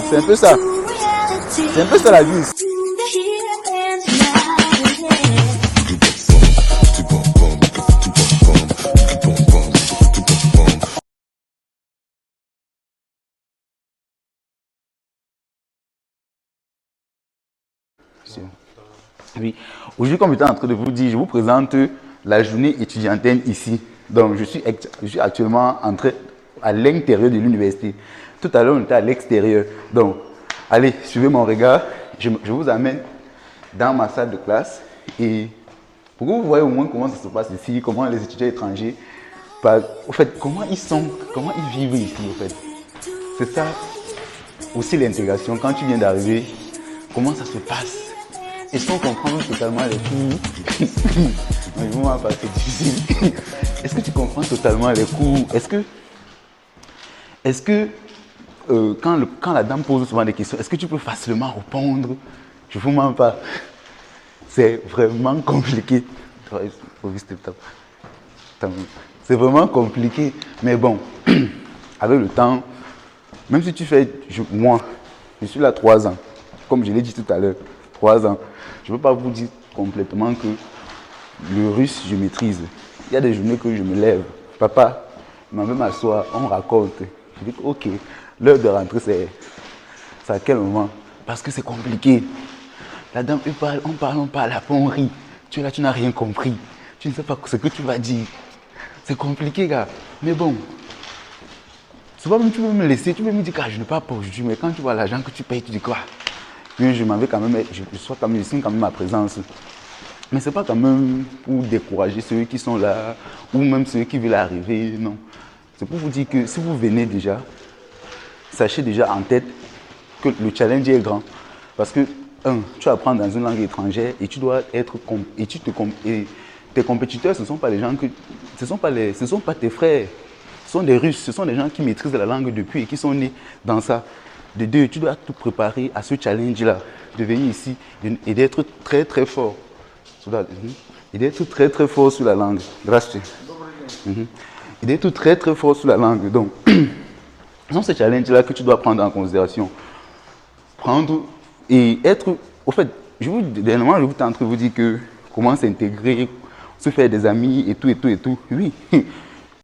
C'est un peu ça. C'est un peu ça la vie. Oui. Aujourd'hui, comme j'étais en train de vous dire, je vous présente la journée étudiantine ici. Donc, je suis actuellement entré à l'intérieur de l'université. Tout à l'heure, on était à l'extérieur. Donc, allez, suivez mon regard. Je vous amène dans ma salle de classe. Et pour que vous voyez au moins comment ça se passe ici, comment les étudiants étrangers, au fait, comment ils sont, comment ils vivent ici, au fait. C'est ça aussi l'intégration. Quand tu viens d'arriver, comment ça se passe? Est-ce qu'on comprend totalement les cours? Non, ils vont pas, c'est difficile. Est-ce que tu comprends totalement les cours? Quand la dame pose souvent des questions, est-ce que tu peux facilement répondre? Je ne vous mens pas. C'est vraiment compliqué. C'est vraiment compliqué. Mais bon, avec le temps, même si tu fais, moi, je suis là 3 ans. Comme je l'ai dit tout à l'heure, 3 ans. Je ne peux pas vous dire complètement que le russe, je maîtrise. Il y a des journées que je me lève. Papa, ma mère m'assoit, on raconte. Je dis, ok, l'heure de rentrer, c'est à quel moment? Parce que c'est compliqué. La dame, on parle, après on rit. Tu es là, tu n'as rien compris. Tu ne sais pas ce que tu vas dire. C'est compliqué, gars. Mais bon, souvent même tu peux me laisser, tu peux me dire que je n'ai pas pour aujourd'hui, mais quand tu vois l'argent que tu payes, tu dis quoi? Puis je m'en vais quand même, je signe quand même ma présence. Mais ce n'est pas quand même pour décourager ceux qui sont là, ou même ceux qui veulent arriver, non. C'est pour vous dire que si vous venez déjà, sachez déjà en tête que le challenge est grand. Parce que, tu apprends dans une langue étrangère et tu dois être, et tes compétiteurs, ce ne sont pas les gens que, ce ne sont pas tes frères, ce sont des Russes, ce sont des gens qui maîtrisent la langue depuis et qui sont nés dans ça. De deux, tu dois te préparer à ce challenge-là, de venir ici et d'être très très fort. Et d'être très très fort sur la langue. Grâce. Et d'être très très fort sur la langue. Donc, c'est ce challenge-là que tu dois prendre en considération. Prendre et être. Au fait, dernièrement, je vous dis que comment s'intégrer, se faire des amis et tout et tout et tout. Oui,